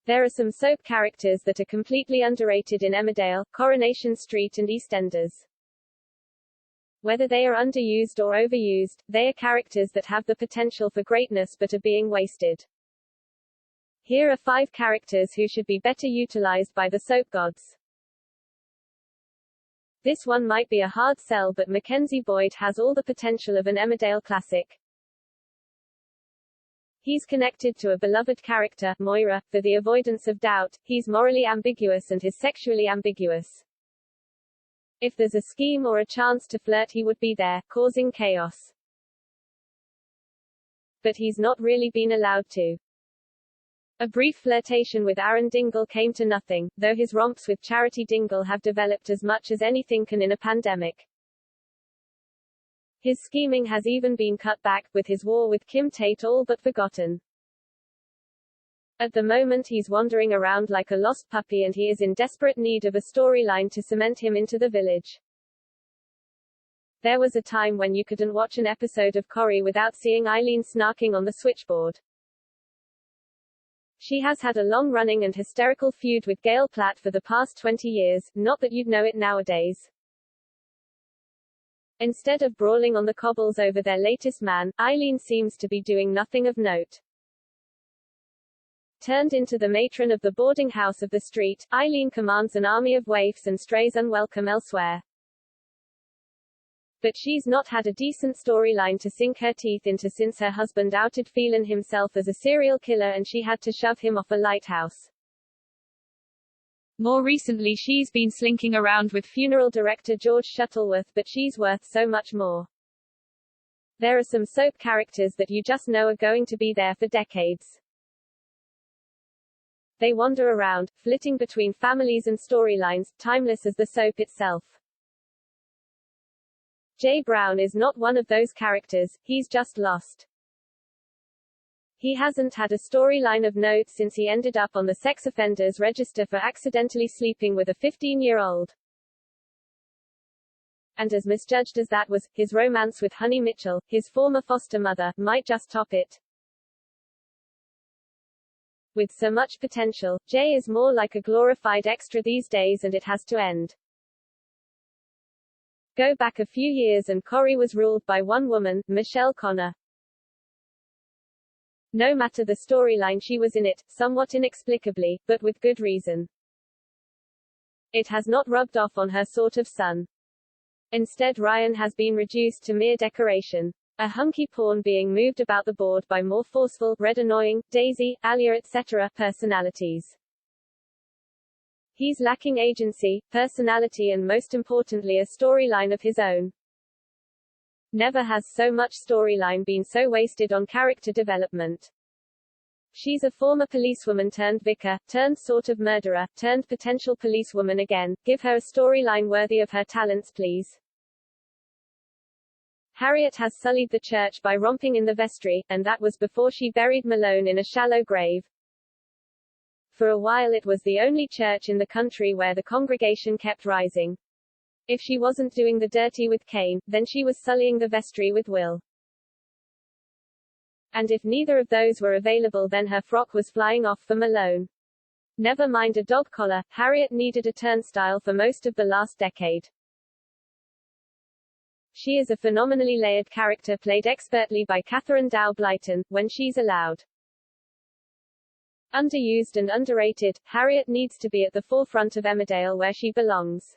There are some soap characters that are completely underrated in Emmerdale, Coronation Street and EastEnders. Whether they are underused or overused, they are characters that have the potential for greatness but are being wasted. Here are 5 characters who should be better utilized by the soap gods. This one might be a hard sell, but Mackenzie Boyd has all the potential of an Emmerdale classic. He's connected to a beloved character, Moira. For the avoidance of doubt, he's morally ambiguous and is sexually ambiguous. If there's a scheme or a chance to flirt, he would be there, causing chaos. But he's not really been allowed to. A brief flirtation with Aaron Dingle came to nothing, though his romps with Charity Dingle have developed as much as anything can in a pandemic. His scheming has even been cut back, with his war with Kim Tate all but forgotten. At the moment he's wandering around like a lost puppy and he is in desperate need of a storyline to cement him into the village. There was a time when you couldn't watch an episode of Corrie without seeing Eileen snarking on the switchboard. She has had a long-running and hysterical feud with Gail Platt for the past 20 years, not that you'd know it nowadays. Instead of brawling on the cobbles over their latest man, Eileen seems to be doing nothing of note. Turned into the matron of the boarding house of the street, Eileen commands an army of waifs and strays unwelcome elsewhere. But she's not had a decent storyline to sink her teeth into since her husband outed Phelan himself as a serial killer and she had to shove him off a lighthouse. More recently she's been slinking around with funeral director George Shuttleworth, but she's worth so much more. There are some soap characters that you just know are going to be there for decades. They wander around, flitting between families and storylines, timeless as the soap itself. Jay Brown is not one of those characters, he's just lost. He hasn't had a storyline of note since he ended up on the sex offenders register for accidentally sleeping with a 15-year-old. And as misjudged as that was, his romance with Honey Mitchell, his former foster mother, might just top it. With so much potential, Jay is more like a glorified extra these days and it has to end. Go back a few years and Corrie was ruled by one woman, Michelle Connor. No matter the storyline, she was in it, somewhat inexplicably, but with good reason. It has not rubbed off on her sort of son. Instead, Ryan has been reduced to mere decoration. A hunky pawn being moved about the board by more forceful, Red Annoying, Daisy, Alia etc. personalities. He's lacking agency, personality and most importantly a storyline of his own. Never has so much storyline been so wasted on character development. She's a former policewoman turned vicar, turned sort of murderer, turned potential policewoman again. Give her a storyline worthy of her talents, please. Harriet has sullied the church by romping in the vestry, and that was before she buried Malone in a shallow grave. For a while it was the only church in the country where the congregation kept rising. If she wasn't doing the dirty with Kane, then she was sullying the vestry with Will. And if neither of those were available, then her frock was flying off for Malone. Never mind a dog collar, Harriet needed a turnstile for most of the last decade. She is a phenomenally layered character played expertly by Catherine Dow Blyton, when she's allowed. Underused and underrated, Harriet needs to be at the forefront of Emmerdale where she belongs.